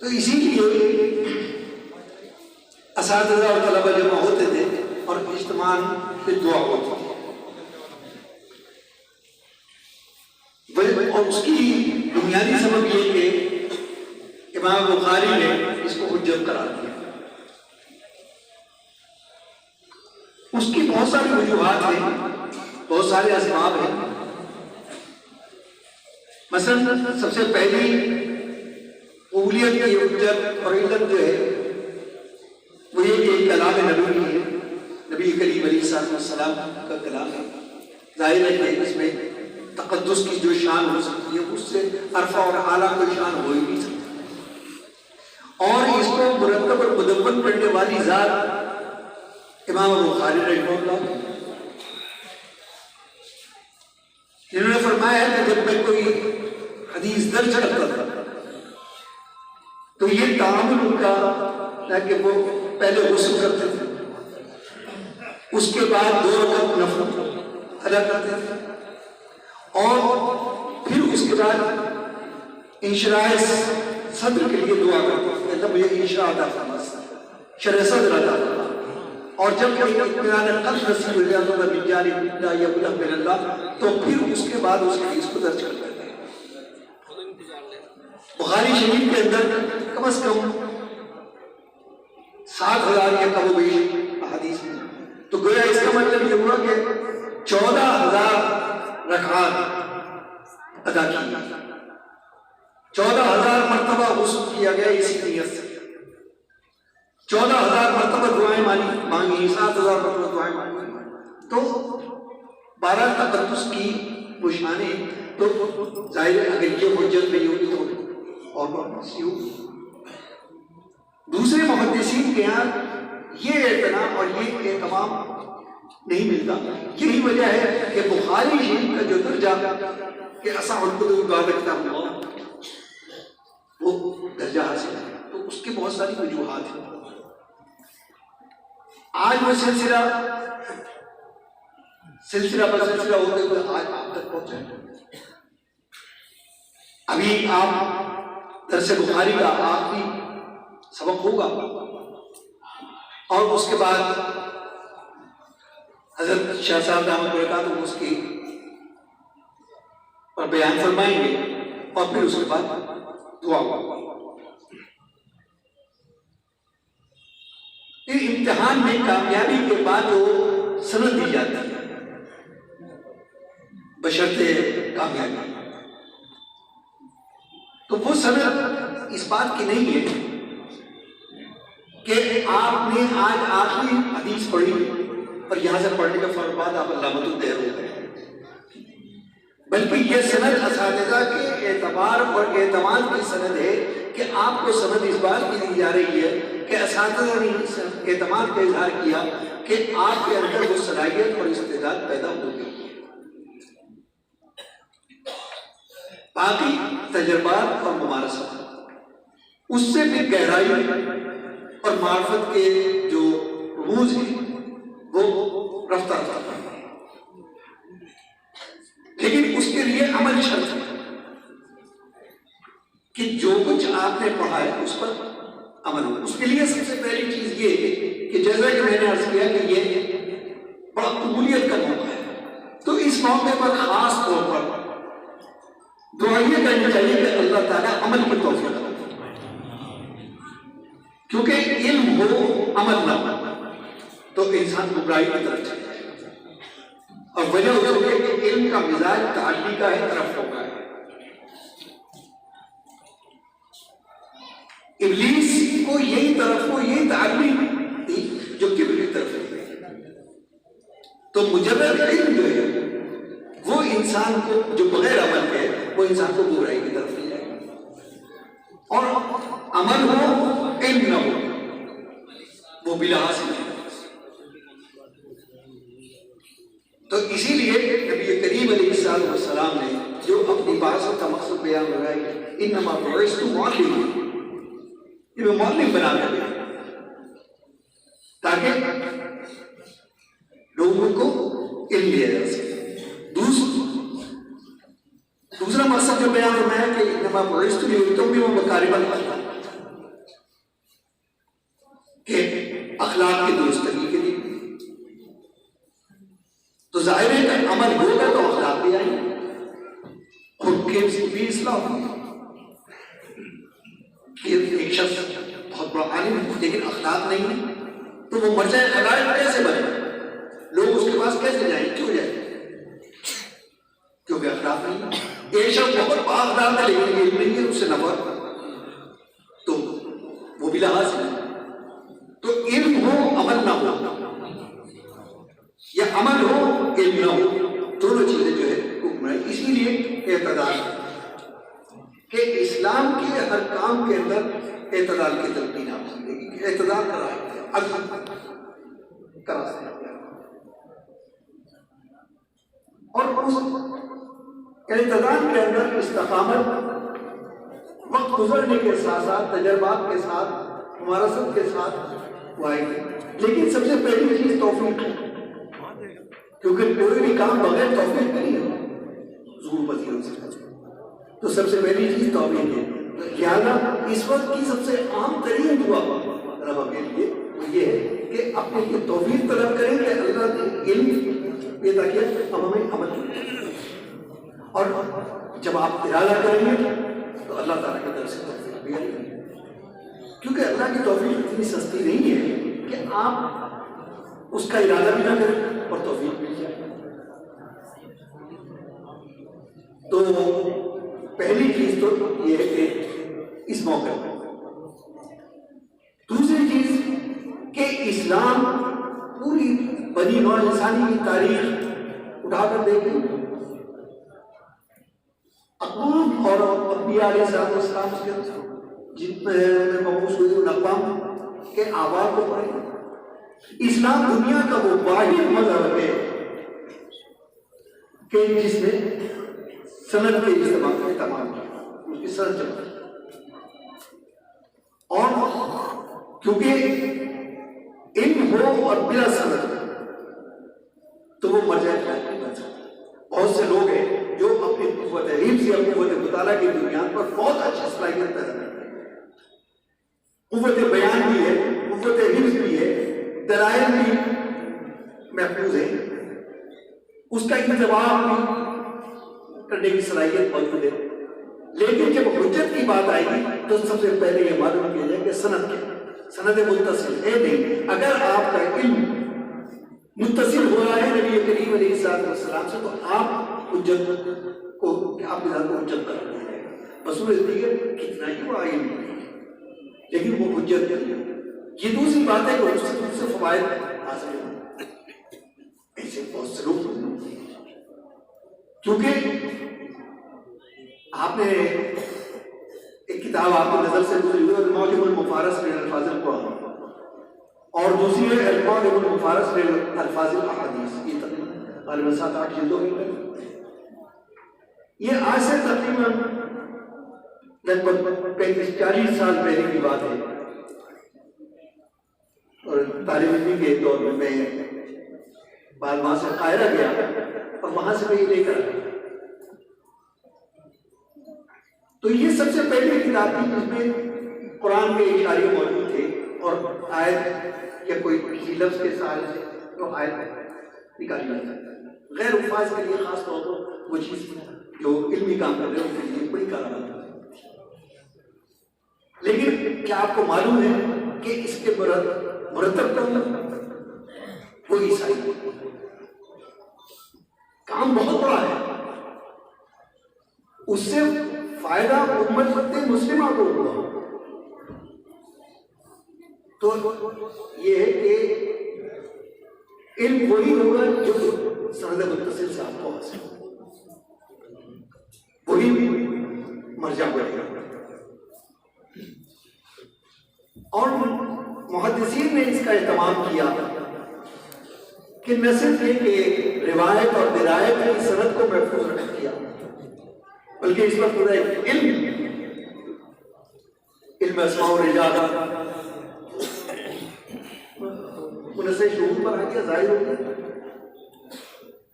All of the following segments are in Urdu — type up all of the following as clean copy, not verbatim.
تو اسی لیے اساتذہ اور طلبہ جمع ہوتے تھے اور اجتماع پہ دعا ہوتی تھی، اور اس کی بنیادی سبب یہ کہ امام بخاری نے اس کو حجت قرار دیا۔ اس کی بہت ساری وجوہات ہیں، بہت سارے اسباب ہیں۔ مثلا سب سے پہلی قبولیت کی حجت اور علت جو ہے وہ یہ کہ کلام نبوی ہے، نبی کریم علیہ السلام کا کلام ہے، ظاہر ہے کہ اس میں تقدس کی جو شان ہو سکتی ہے اس سے عرفہ اور اعلیٰ کوئی شان ہو ہی نہیں سکتی، اور اس کو مرتب اور مدون پڑھنے والی ذات امام بخاری رحمہ اللہ، جنہوں نے فرمایا ہے کہ جب میں کوئی حدیث درج کرتا تھا تو یہ تعامل ان کا تھا کہ وہ پہلے غسل کرتے تھے، اس کے بعد 2 رکعت نفل ادا کرتے تھے، اور پھر اس کے بعد انشراح صدر کے لیے دعا کرتے تھے، مطلب مجھے انشراح عطا فرما، شرح صدر عطا فرما، اور جب کوئی اطمینان قلب نصیب ہو جاتا تھا من جانب اللہ یا بلغ من اللہ، تو پھر اس کے بعد اس حدیث کو درج کرتے تھے۔ بخاری شریف کے اندر کم از کم 7,000 یا کم و بیش احادیث ہیں، تو گویا اس کا مطلب یہ ہوا کہ 14,000 رکعات ادا کی، 14,000 مرتبہ غسل کیا گیا اسی نیت سے، 14,000 مرتبہ دعائیں مانگی، 7,000 مرتبہ دعائیں مانگی، تو 12 تقدس کی وہ شانیں، تو ظاہر ہے اگر یہ حجت نہیں ہوگی تو اور بہت ہو۔ دوسرے محدثین کے یہاں یہ اعتنا اور یہ اہتمام نہیں ملتا، یہی وجہ ہے کہ بخاری شریف کا جو درجہ کہ اصح الکتب بعد کتاب اللہ وہ درجہ حاصل ہے، تو اس کی بہت ساری وجوہات ہیں۔ آج وہ سلسلہ پر سلسلہ ہوتے ہوئے آج آپ تک پہنچے۔ ابھی آپ درس بخاری کا آخری سبق ہوگا، اور اس کے بعد حضرت شاہ صاحب دامت برکاتہ اس کی اور بیان فرمائیں گے، اور پھر اس کے بعد دعا ہوگا۔ امتحان میں کامیابی کے بعد وہ سند دی جاتی ہے بشرطِ کامیابی، تو وہ سند اس بات کی نہیں ہے کہ آپ نے آج آخری حدیث پڑھی اور یہاں سے پڑھنے کے فوراً بعد آپ علامت الدہر ہو گئے، بلکہ یہ سند اساتذہ کے اعتبار اور اعتماد کی سند ہے کہ آپ کو سند اس بات کی دی جا رہی ہے کہ اساتذہ نے اعتماد کا اظہار کیا کہ آپ کے اندر وہ صلاحیت اور استعداد پیدا ہو گئی۔ باقی تجربات اور ممارسات، اس سے بھی گہرائی اور معرفت کے جو رموز ہیں وہ رفتہ رفتہ، لیکن اس کے لیے عمل شرط ہے کہ جو کچھ آپ نے پڑھا ہے اس پر عمل ہو۔ اس کے لیے سب سے پہلی چیز یہ ہے کہ جیسا کہ میں نے عرض کیا کہ یہ بڑا قبولیت کا موقع ہے، تو اس موقع پر خاص طور پر دعا یہ کرنی چاہیے کہ اللہ تعالیٰ عمل کی توفیق دے، کیونکہ علم ہو عمل نہ ہو تو انسان گمراہی کی طرف چلے جائے، اور وجہ یہ ہے کہ علم کا مزاج تعلی کا ہے، طرف کا ہے۔ ابلیس کو یہی تعلی تھی جو کبر کی طرف ہے، تو مجرد علم جو ہے وہ انسان کو، جو بغیر عمل ہے وہ انسان کو گمراہی کی طرف لے جائے گا، اور عمل ہو علم نہ ہو وہ بلا حاصل ہے۔ تو اسی لیے نبی کریم علیہ السلام نے جو اپنی بعثت کا مقصد بیان ہوا ہے، انما بعثت معلما، یہ میں معلم بنا کر گیا تاکہ لوگوں کو علم دیا جا سکے۔ دوسرا مقصد جو بیان فرمایا کہ انما بعثت لاتمم مکارم الاخلاق، کہ اخلاق کی درستگی کے لیے. تو ظاہر ہے کہ عمل ہوگا تو اخلاق بھی آئیں گے، خود کے بھی اصلاح ہوگی. کہ ایک شخص بہت بڑا عالم ہے لیکن اخلاق نہیں ہے تو وہ مرجع حقائق کیسے بنے؟ لوگ اس کے پاس کیسے جائیں؟ کیوں جائیں؟ کیونکہ اخلاق نہیں ہے. ایک شخص بہت با اخلاق ہے لیکن علم نہیں ہے، اس سے نفرت تو وہ بھی لحاظ ہے. تو علم ہو عمل نہ ہو، یا عمل ہو علم نہ ہو، دونوں چیزیں جو ہے حکم ہے. اسی لیے اعتدال کہ اسلام کے ہر کام کے اندر اعتدال کی تلقین آپ سمجھے گی کہ اعتدال کرا اور اس اعتدال کے اندر استقامت وقت گزرنے کے ساتھ ساتھ تجربات کے ساتھ ممارست کے ساتھ وہ آئے گی. لیکن سب سے پہلی چیز توفیق ہے، کیونکہ کوئی بھی کام بغیر توفیق نہیں ہے ضرور پذیر ہو سکتا. تو سب سے پہلی چیز توفیق ہے. لہٰذا اس وقت کی سب سے عام ترین دعا رب کے لیے وہ یہ ہے کہ اپنے لیے توفیق طلب کریں کہ اللہ نے علم پیدا کیا اب ہمیں عمل کریں. اور جب آپ ارادہ کریں گے تو اللہ تعالیٰ کی طرف سے توفیق بھی آئے گی، کیونکہ اللہ کی توفیق اتنی سستی نہیں ہے کہ آپ اس کا ارادہ بھی نہ کریں اور توفیق مل جائے. تو پہلی چیز تو یہ ہے کہ اس موقع پر. دوسری چیز کہ اسلام پوری بنی نوع انسانی کی تاریخ اٹھا کر دیکھیں، اقوام اور انبیاء علیہ السلام کے جن میں مبعوث ہوئے ان اقوام کے آباء کو پڑھیں. اسلام دنیا کا وہ واحد مذہب ہے کہ جس نے سند کے استعمال کا اہتمام کیا، اس کی سند چلا. اور کیونکہ علم ہو اور بلا سند تو وہ مرجع حقائق نہیں بن سکتا. بہت سے لوگ ہیں جو اپنی قوت حفظ یا قوت مطالعہ کی بنیاد پر بہت اچھی صلاحیت پیدا کرتے ہیں، قوت بیان بھی ہے، قوت حفظ بھی ہے، دلائل بھی محفوظ ہے، اس کا انتباہ بھی کرنے کی صلاحیت موجود ہے. لیکن جب حجت کی بات آئے گی تو سب سے پہلے یہ معلوم کیا جائے کہ سند کیا، سند متصل ہے نہیں. اگر آپ کا علم متصل ہو رہا ہے نبی کریم علیہ السلام سے تو آپ حجت کو آپ کے ذات کو حجت کر رہے ہیں. بصورت دیگر کتنا ہی وہ علم لیکن وہ حجت نہیں ہے. یہ دوسری بات ہے کہ اس سے فوائد حاصل ہو. ایسے بہت سے لوگ کیونکہ آپ نے ایک کتاب آپ کی نظر سے گزری ہوئی المعجم المفارس من الفاظ القرآن اور دوسری ہے المعجم المفارس من الفاظ الاحادیث. یہ تقریباً غالباً 7-8 جلدوں میں یہ آج سے تقریباً لگ بھگ 35-40 سال پہلے کی بات ہے. اور طالب علمی کے دور میں بعد وہاں سے قاہرہ گیا اور وہاں سے میں یہ لے کر آیا. تو یہ سب سے پہلی کتاب تھی جس میں قرآن کے اشارے موجود تھے اور آیت یا کوئی کسی لفظ کے سہارے سے جو آیت نکالی جا سکتا ہے. غیر الفاظ کے لیے خاص طور پر وہ چیز جو علمی کام کر رہے ہیں ان کے لیے بڑی کارآمد ہے. لیکن کیا آپ کو معلوم ہے کہ اس کے مرتب وہ عیسائی کام بہت بڑا ہے، اس سے فائدہ امت مسلمہ کو ہوا. تو یہ ہے کہ علم وہی ہوگا جو سند متصل سے آپ کو حاصل وہی مرجع بنے گا. اور محدثین نے اس کا اہتمام کیا کہ نہ صرف یہ کہ روایت اور درایت کی سند کو محفوظ رکھ کیا بلکہ اس وقت پورا علم اسماء و رجال انہیں سے شعور پر آ گیا، ظاہر ہو گیا.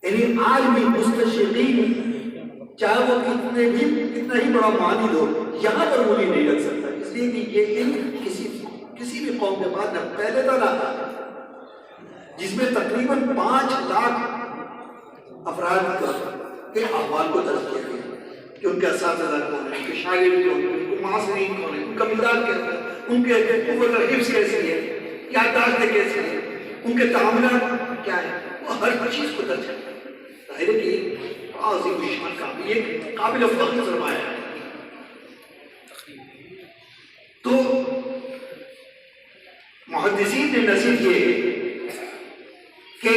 یعنی عالمی مستشرقین چاہے وہ کتنا ہی بڑا معنی ہو یہاں پر بولی نہیں رکھ سکتا، اس لیے کہ یہ علم کسی بھی قوم کے بعد پہلے تعداد جس میں تقریباً 5 لاکھ افراد کے احوال کو درج کیا گیا کہ ان کے اساتذہ کون ہیں، ان کے شاگرد کون ہیں، ان کے معاصرین کون ہیں، ان کا مزاج کیسا ہے، ان کے قوت الحفظ کیسی ہے، یادداشتیں کیسی ہیں، ان کے تعاملات کیا ہیں، وہ ہر چیز کو درج کرتا ہے۔ ظاہر ہے کہ عظیم الشان یہ قابل فخر سرمایہ ہے۔ تو محدثین نے نہ صرف یہ کہ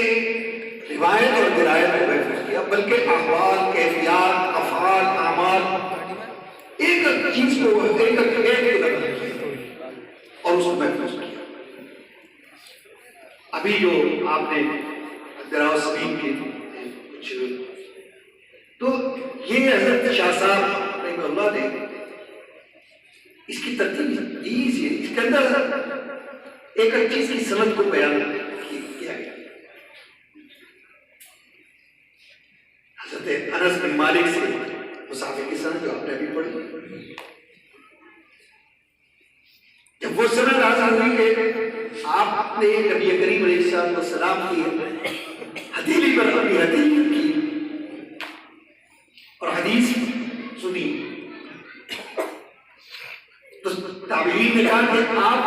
روایت اور درایت کو محفوظ کیا بلکہ احوال، کیفیات، افعال، اعمال ایک چیز کو ایک اور اس کو محفوظ کیا۔ ابھی جو آپ نے دراصل کی کچھ تو یہ حضرت شاہ صاحب رحمہ اللہ نے اس کی ترتیب اس کے اندر ایک چیز کی سند کو بیان کیا گیا۔ حضرت انس بن مالک سے مسافر کی سند جو آپ نے ابھی پڑھی، جب وہ سند حاصل ہوئی کہ آپ نے نبی کریم علیہ السلام کی حدیث پر اپنی حدیث کی اور حدیث سنی، تو تابعین نے کہا کہ آپ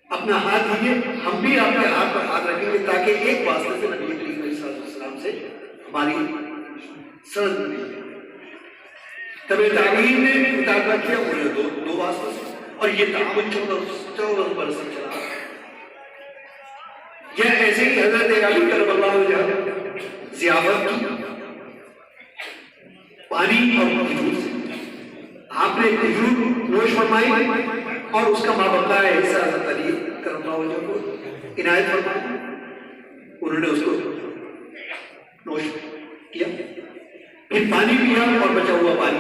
اپنا ہاتھ دیجیے، ہم بھی آپ کے ہاتھ پر ہاتھ رکھیں گے تاکہ ایک واسطے سے نبی کریم علیہ السلام سے ہماری سند ملے۔ تب تابعین نے مطالبہ کیا، انہیں دو واسطے سے، اور یہ تعاون 14 برس سے چلا۔ یہ ایسے ہی حضرت علی کرم اللہ وجہہ ضیافت کی پانی اور کھجور سے، آپ نے کھجور نوش فرمائی اور اس کا مابقا حصہ حضرت علی کرم اللہ وجہہ کو عنایت فرمائی، انہوں نے اس کو نوش کیا، پھر پانی پیا اور بچا ہوا پانی۔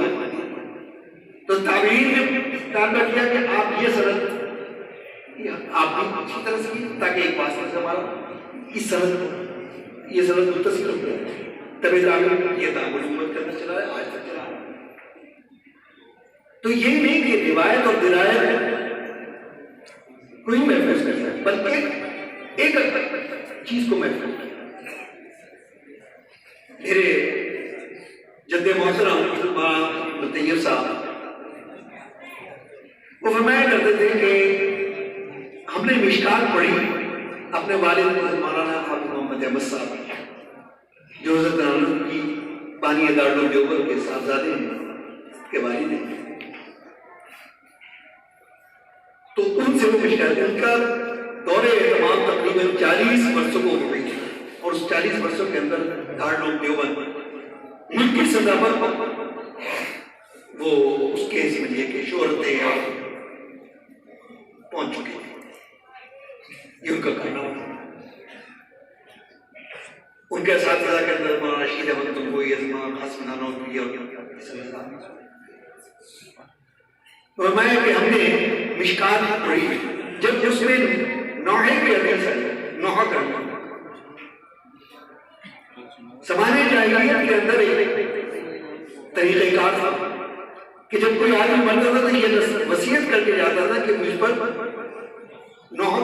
تو تابعین نے مطالبہ کیا کہ آپ یہ سند آپ بھی اچھی طرح سے کی تاکہ ایک واسطے سے ہمارا اس سند متصل ہو گیا۔ تب تابعین یہ تعامل حکومت کرنا چلا ہے، آج تک چلا ہے۔ تو یہ نہیں کہ روایت اور درایت کوئی محفوظ کرتا ہے، بلکہ ایک چیز کو محفوظ کیا۔ میرے جد محترم طیب صاحب وہ فرمایا کرتے تھے کہ ہم نے مشکات پڑھی اپنے والد مولانا حافظ محمد احمد صاحب جو حضرت نانوت کی بانی دارالعلوم دیوبند کے صاحبزادے ہیں کے والد ہیں، تو ان سے وہ مشکات ان کا دور اہتمام تقریباً 40 برسوں کو ہو گئی، اور اس 40 برسوں کے اندر دارالعلوم دیوبند ملک کی سطح پر وہ اس کے سمجھیے کہ شہرت پہنچ چکے ہیں، یہ ان کا کارنامہ تھا۔ ان کے اساتذہ کے اندر مولانا رشید احمد گنگوئی، ازمان قاسم نانوتوی اور فرمایا کہ ہم نے مشکات پڑھی، جب اس میں نوحے کے حدیث ہے، نوحہ کرنا زمانے جاہلیت کے اندر ایک طریقہ کار تھا کہ جب کوئی آدمی مرتا تھا تو یہ وصیت کر کے جاتا تھا کہ مجھ پر نوحہ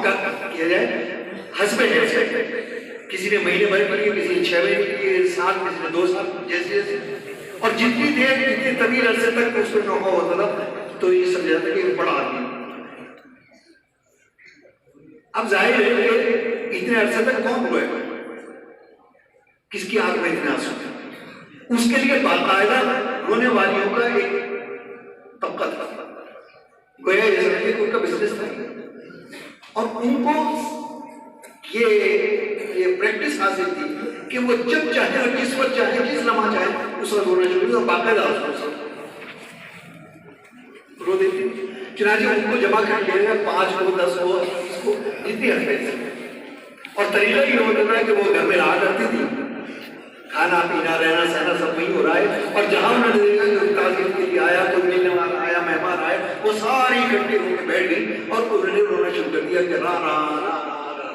کیا جائے حسب حیثیت، کسی نے مہینے بھر کیے، کسی نے 6 مہینے کیے، 7، کسی نے 2 سال، جیسے جیسے، اور جتنی دیر جتنی طویل عرصے تک اس کو نوحہ ہوتا تھا تو یہ سمجھا تھا کہ وہ بڑا آدمی۔ اب ظاہر ہے کہ اتنے عرصے تک کون ہوئے، کس کی آنکھ میں اتنے آنسو تھے، اس کے لیے باقاعدہ رونے والیوں کا ایک طبقہ تھا، گویا یہ سمجھے کہ ان کا بزنس تھا، اور ان کو یہ پریکٹس حاصل تھی کہ وہ جب چاہے اور جس وقت چاہے، جس لمحہ چاہے اس وقت رونا شروع اور باقاعدہ رو دیتی۔ چنانچہ ان کو جمع کر لیا گیا، 5 کو 10 کو 20 کو جتنی حرفیں تھے، اور طریقہ یہ ہوتا تھا کہ وہ گھر میں رہا کرتی تھی، کھانا پینا رہنا سہنا سب وہی ہو رہا ہے، اور جہاں انہوں نے دیکھا کہ تعظیم کے لیے آیا، کوئی ملنے والا آیا، مہمان آئے، وہ ساری اکٹھے ہو کے بیٹھ گئی اور انہوں نے رونا شروع کر دیا کہ را را را را۔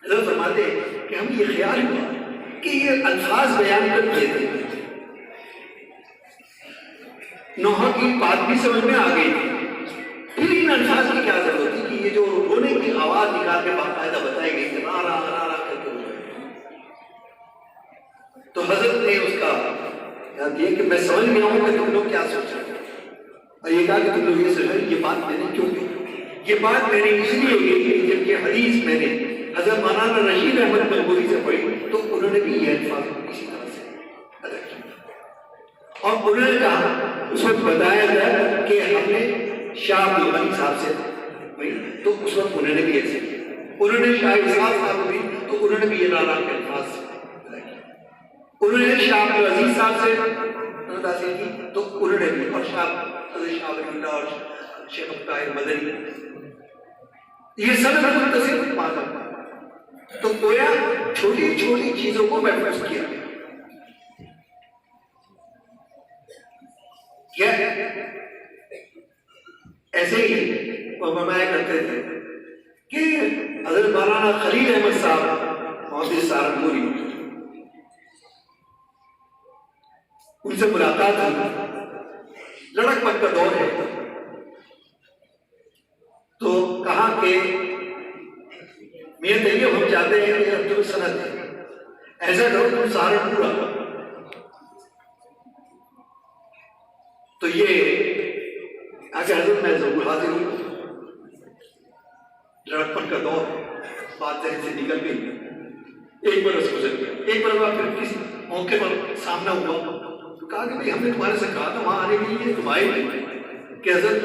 حضرت فرماتے ہیں کہ ہمیں یہ خیال ہوا کہ یہ الفاظ بیان کر دیے تھے نوحہ کی بات بھی سمجھ میں آ گئی تھی. پھر ان الفاظ کی کیا ضرورت تھی کہ یہ جو رونے کی آواز نکال کے باقاعدہ بتائی گئی کہ را کر کے روئے. تو حضرت نے اس کا یاد دیا کہ میں سمجھ گیا ہوں کہ تم لوگ کیا سوچ رہے ہو، اور یہ کہا کہ تم لوگ یہ سمجھ رہے یہ بات میں نے کیوں کی. یہ بات میں نے اس لیے کی جب یہ حدیث میں نے حضرت مولانا رشید احمد گنگوہی سے پڑھی تو انہوں نے بھی یہ الفاظ اسی طرح سے ادا کیا. اور انہوں نے کہا اس وقت بتایا گیا کہ ہم نے شاہ عبد الغنی صاحب سے تو اس وقت انہوں نے بھی ایسے کیا. انہوں نے شاہ اسحاق صاحب بھی تو انہوں نے بھی یہ رانا کے الفاظ ادا کیا. انہوں نے شاہ عبد العزیز صاحب سے تاثیر کی تو انہوں نے بھی، اور شاہ ولی اللہ اور شیخ طاہر مدنی یہ سب متصل مانا. تو گویا چھوٹی چھوٹی چیزوں کو محفوظ کیا کیا ایسے ہی وہ فرمایا کرتے تھے کہ حضرت مولانا خلیل احمد صاحب محدث سہارنپوری ان سے ملاقات ہوئی، لڑک پٹ کا دور ہے، تو کہا کہ میاں طیب ہم چاہتے ہیں کہ تم سند ہے ایسا کرو تم سہارنپور آ. تو یہ آگے حضرت میں ضرور حاضر ہوں. لڑکپن کا دور بات ذہن سے نکل گئی. ایک برس گزر گیا، ایک برس پھر کسی موقع پر سامنا ہوا تو کہا کہ بھائی ہم نے تمہارے سے کہا تھا وہاں آنے کے لیے، تم آئے نہیں کہ حضرت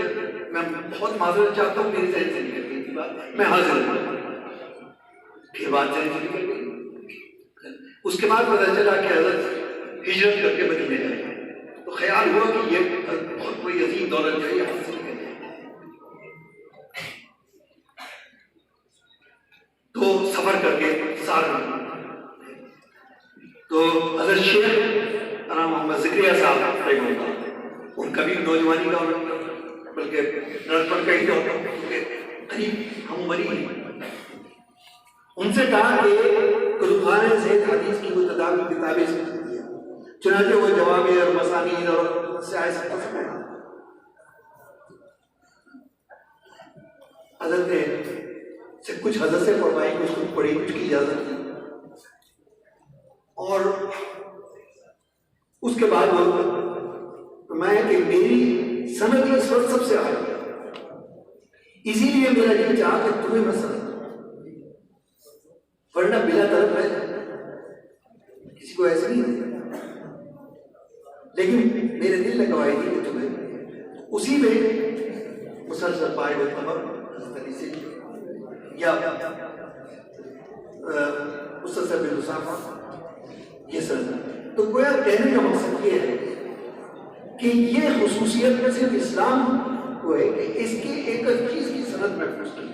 میں بہت معذرت چاہتا ہوں، میری ذہن سے نکل گئی تھی بات، میں حاضر ہوں. پھر بات ذہن سے نکل گئی. اس کے بعد پتہ چلا کہ حضرت ہجرت کر کے مدینے گئے. تو خیال ہوا کہ یہ بہت کوئی عظیم دولت جو ہے یہ حاصل کر لیں. تو سفر کر کے سہارنپور تو حضرت شیخ محمد زکریا صاحب رحمہ اللہ، ان کا بھی نوجوانی کا بلکہ لڑکپن کا ہی دور قریب ہم عمری ہیں. ان سے کہا کہ کتبخانہ زید حدیث کی وہ تداوی کتابیں سے دیا، چنانچہ وہ جواب اور مسانید اور سیاست کا سمجھا. حضرت نے سے کچھ حضرت سے پڑھوائی، کچھ خود پڑھی، کچھ کی اجازت دی، اور اس کے بعد وہ میں کہ میری سند اس وقت سب سے آگے، اسی لیے میرا یہ چاہا کہ تمہیں میں سند ورنہ بلا طرف ہے کسی کو ایسے نہیں ہے. لیکن میرے دل نے گواہی دی کہ تمہیں اسی میں مسلسل پائے ہوئے خبر حضرت علی سے یا مسلسل بن مسافہ یہ سند. تو گویا کہنے کا مقصد یہ ہے کہ یہ خصوصیت میں صرف اسلام کو ہے کہ اس کی ایک چیز کی سند محفوظ کی.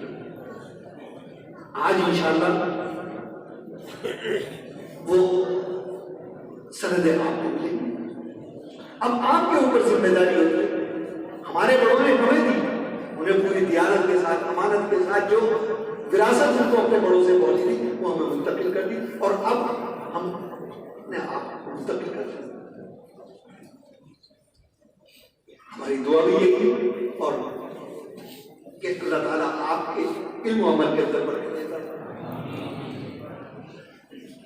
آج انشاءاللہ وہ سندیں آپ کو ملیں گی. اب آپ کے اوپر ذمہ داری ہوتی ہے. ہمارے بڑوں نے ہمیں دی، انہیں پوری دیانت کے ساتھ، امانت کے ساتھ جو وراثت ان کو اپنے بڑوں سے پہنچ دی وہ ہمیں منتقل کر دی، اور اب ہم نے آپ کو منتقل کر دی. ہماری دعا بھی یہی اور کہ اللہ تعالیٰ آپ کے علم و عمل کے اندر برکت دیتا ہے.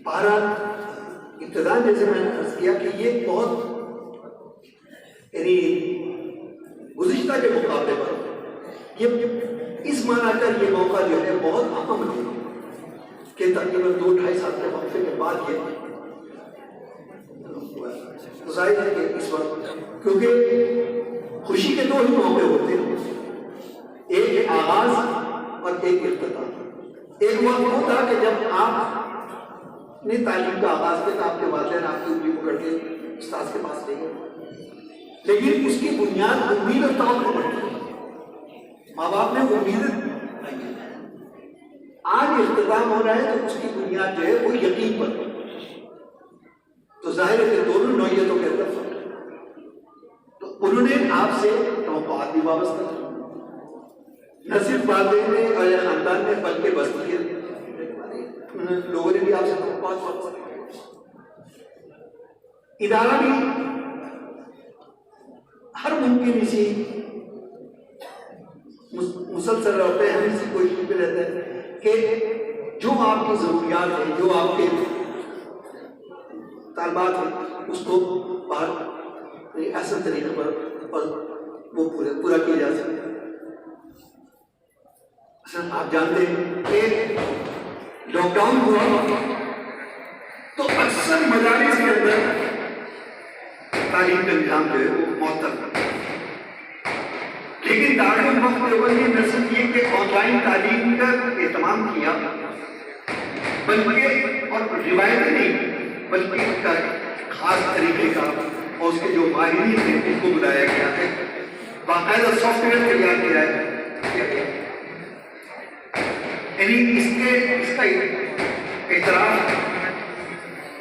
بہرحال ابتدا جیسے میں نے عرض کیا کہ یہ بہت یعنی گزشتہ کے مقابلے پر یہ اس معنی کر یہ موقع جو ہے بہت اہم ہے کہ تقریباً 2-2.5 سال کے وقفے کے بعد یہ ظاہر ہے کہ اس وقت کیونکہ خوشی کے 2 ہی موقع ہوتے ہیں، ایک آغاز اور ایک اختتام. ایک وقت وہ تھا کہ جب آپ نے تعلیم کا آغاز کیا تھا، آپ کے والدین آپ کی انگلی پکڑ کے استاد کے پاس لے گئے، لیکن اس کی بنیاد امید اور توقع پر تھی. ماں باپ نے امید. آج اختتام ہو رہا ہے تو اس کی بنیاد جو ہے وہ یقین پر. تو ظاہر ہے کہ دونوں نوعیتوں کے اندر فرق ہے. تو انہوں نے آپ سے توقعات بھی وابستہ کی، نہ صرف والدین نے اور خاندان نے بلکہ بستی کے لوگوں نے بھی آپ سے توقعات وابستہ کی. ادارہ بھی ہر ممکن اسی مسلسل رہتے ہیں، ہم اسی کوشش پہ رہتے ہیں کہ جو آپ کی ضروریات ہیں، جو آپ کے طالبات ہیں، اس کو باہر احسن طریقے پر اور وہ پورا کیا جا سکتا ہے۔ آپ جانتے ہیں کہ لاک ڈاؤن ہوا تو اکثر مدارس کے اندر تعلیم کا نظام جو ہے وہ معطل تھا، لیکن دارالمعلومات دیوبند نے نہ صرف یہ کہ آن لائن تعلیم کا اہتمام کیا، بلکہ اور روایتی نہیں بلکہ اس کا خاص طریقے کا اور اس کے جو ماہرین ہیں ان کو بلایا گیا ہے، باقاعدہ سافٹ ویئر تیار کیا ہے، یعنی اس کا اعتراف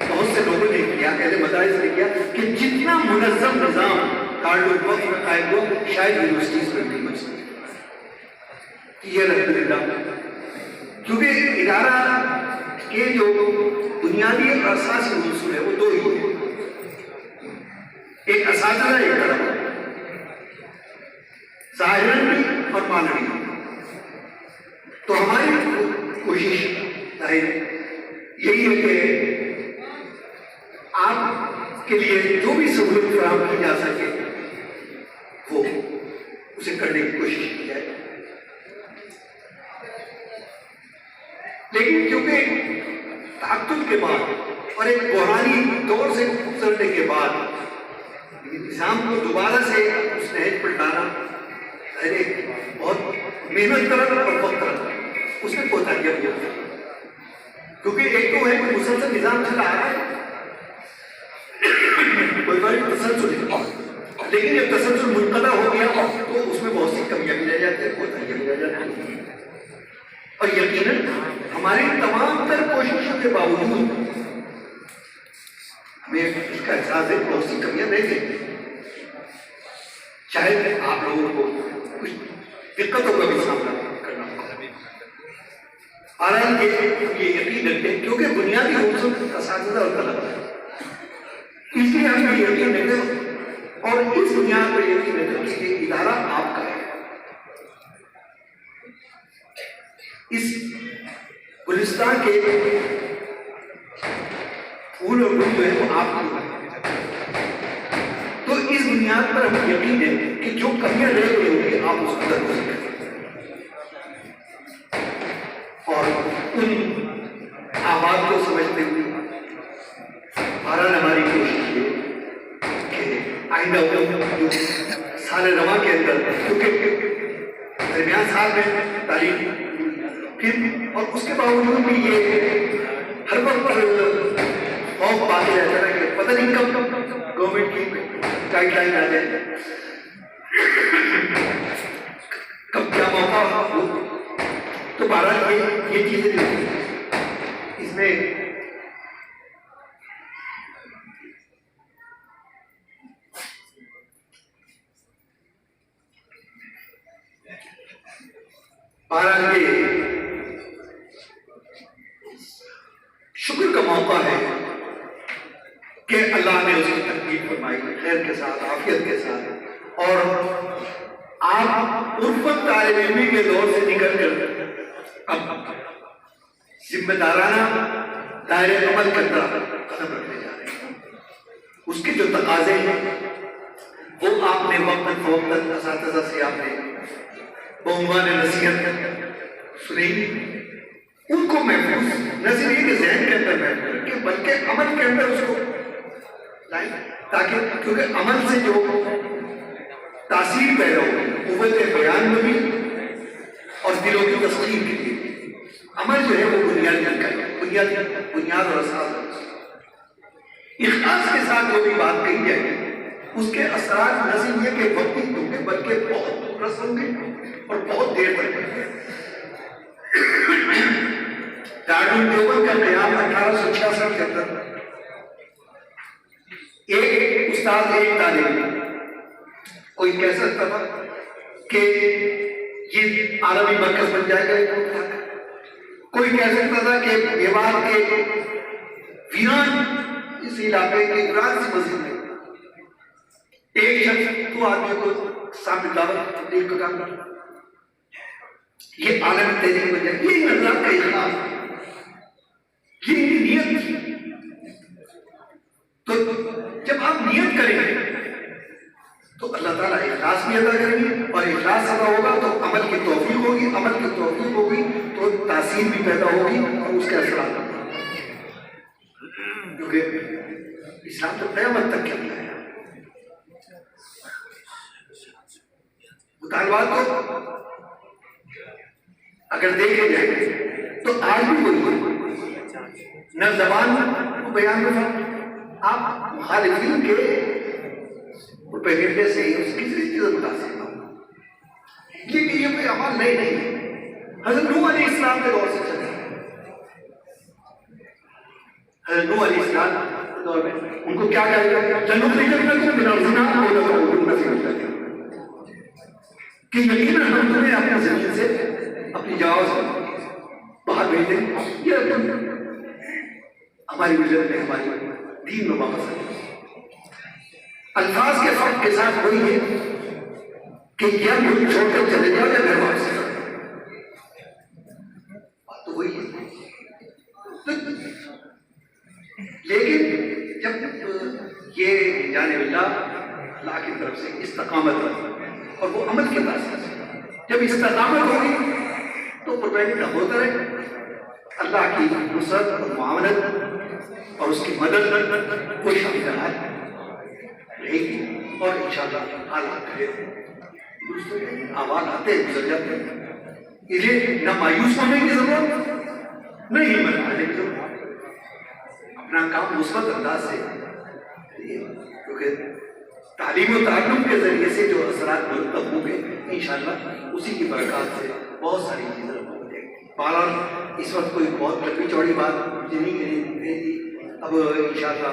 بہت سے لوگوں نے کیا، اہل مدارس نے کیا کہ جتنا منظم نظام دارالمعلومات میں قائم ہوا شاید یونیورسٹیز میں نہیں بن سکتا۔ یہ الحمدللہ، کیونکہ ادارہ کے جو بنیادی اور اساسی عنصر ہے وہ دو ہی ہیں، ایک اساتذہ، ایک طلبہ، ظاہراً بھی اور باطناً بھی۔ تو ہماری کوشش یہی ہے کہ آپ کے لیے جو بھی سہولت فراہم کی جا سکے وہ اسے کرنے کی کوشش کی جائے، لیکن کیونکہ تعطل کے بعد اور ایک بحرانی دور سے گزرنے کے بعد نظام کو دوبارہ سے اس نہج پر لانا بہت محنت طلب اور وقت طلب، اس میں کوتاہیاں بھی ہوتی ہیں، کیونکہ ایک تو ہے کہ مسلسل نظام چلا آ رہا ہے، کوئی بڑی تسلسل ہے، لیکن جب تسلسل منقطع ہو گیا تو اس میں بہت سی کمیاں بھی رہ جاتی ہیں، کوتاہیاں بھی رہ جاتی ہیں، اور یقیناً ہماری تمام تر کوششوں کے باوجود ہمیں اس کا احساس ہے بہت سی کمیاں رہ گئی، شاید آپ لوگوں کو کچھ دقتوں کا بھی سامنا کرنا پڑا، اور یہ یقین رکھتے ہیں کیونکہ بنیادی عنصر اساتذہ اور طلبہ ہے، اس لیے ہم یہ یقین رکھتے ہیں اور اس بنیاد پر یقین رکھتے ہیں کہ یہ ادارہ آپ کا ہے، اس گلستان کے پھول اور گل جو ہے وہ آپ کی ہے، تو اس بنیاد پر ہمیں یقین ہے کہ جو کمیاں رہ گئی ہوں گی آپ اس کو درست کریں اور ان آباد کو سمجھتے ہوئے بہرحال ہماری کوشش ہے کہ آئندہ جو سال رواں کے اندر، کیونکہ درمیان سال میں تعلیم پھر اور اس کے باوجود بھی یہ ہر وقت خوف باقی رہتا ہے کہ پتہ نہیں کب گورنمنٹ کی گائیڈ لائن آ جائے، کب کیا موقع ہو، تو بہرحال یہ چیزیں اس میں بہرحال یہ شکر کا موقع ہے کہ اللہ نے اس کی تکمیل فرمائی خیر کے ساتھ، عافیت کے ساتھ، اور آپ عرفت طالب علمی کے دور سے نکل کر اب ذمہ دارانہ دائرے عمل کے اندر قدم رکھنے جا رہے ہیں۔ اس کے جو تقاضے ہیں وہ آپ نے وقتاً فوقتاً اساتذہ سے آپ نے بعنوان نصیحت سنی، ان کو محفوظ نہ صرف یہ کہ ذہن کے اندر محفوظ رکھیں بلکہ عمل کے اندر اس کو لائیں، تاکہ کیونکہ عمل سے جو تاثیر پیدا ہو قوت بیان میں بھی اور دلوں کی تسکین کے لیے عمل جو ہے وہ بنیاد اور اساس اخلاص کے ساتھ جو بھی بات کہی جائے اس کے اثرات نہ صرف یہ کہ وقتی ہوں گے بلکہ بہت رس ہوں گے اور بہت دیر تک ہوں گے۔ دارالمعلومات کا قیام 1866 کے اندر ایک استاد ایک طالب، کوئی کہہ سکتا تھا کہ یہ عالمی مرکز بن جائے گا، کوئی کہہ سکتا تھا کہ میوات کے ویران اس علاقے کے ویران سی مسجد میں ایک شخص تو آدمی کو سامنے دعوت تبلیغ کا کام کرتا، یہ عالم تحریک بن جائے، یہ نظر کا اخلاص، یہ نیت۔ تو جب آپ نیت کریں گے تو اللہ تعالیٰ اخلاص بھی ادا کریں گے، اور اخلاص ادا ہوگا تو عمل کی توفیق ہوگی، عمل کی توفیق ہوگی تو تاثیر بھی پیدا ہوگی اور اس کے اثرات ہوگی، کیونکہ اسلام تو قیامت تک کے لیے ہے۔ مطالبات کو اگر دیکھے جائیں تو آج بھی وہی نہ زبان کو بیان میں آپ مخالفین کے روپے گرنے سے اس کی چیز متاثر نہ ہو، لیکن یہ کوئی عمل نہیں ہے، حضرت نوح علیہ السلام کے دور سے چلے، حضرت نوح علیہ السلام کے دور میں ان کو کیا کہا گیا، جنوب کہ یقیناً ہم تمہیں اپنے زمین سے اپنی جاؤ سے باہر بھیج دیں، یہ ہماری وجہ میں ہماری دین میں واپس ہے۔ الفاظ کے فرق کے ساتھ وہی ہے کہ یا ملک چھوڑ کر چلے جاؤ یا گھر واپس کرو، بات تو وہی ہے۔ لیکن جب یہ جانب اللہ کی طرف سے استقامت اور وہ عمل کے تاثر سے جب استقامت ہوگی تو پروپیگنڈا ہوتا رہے، اللہ کی نصرت اور معاونت اور اس کی مدد کوئی شامل رہے گی، اور انشاءاللہ حالات دوسرے آواز آتے گزر جاتے ہیں، اسے نہ مایوس ہونے کی ضرورت نہ ہمت ہارنے کی ضرورت، اپنا کام مثبت انداز سے، کیونکہ تعلیم و تعلم کے ذریعے سے جو اثرات مرتب ہوں گے انشاءاللہ اسی کی برکات سے بہت ساری چیزیں ہو جائیں گی۔ بہرحال اس وقت کوئی بہت لمبی چوڑی بات مجھے نہیں کہنی تھی، اب انشاءاللہ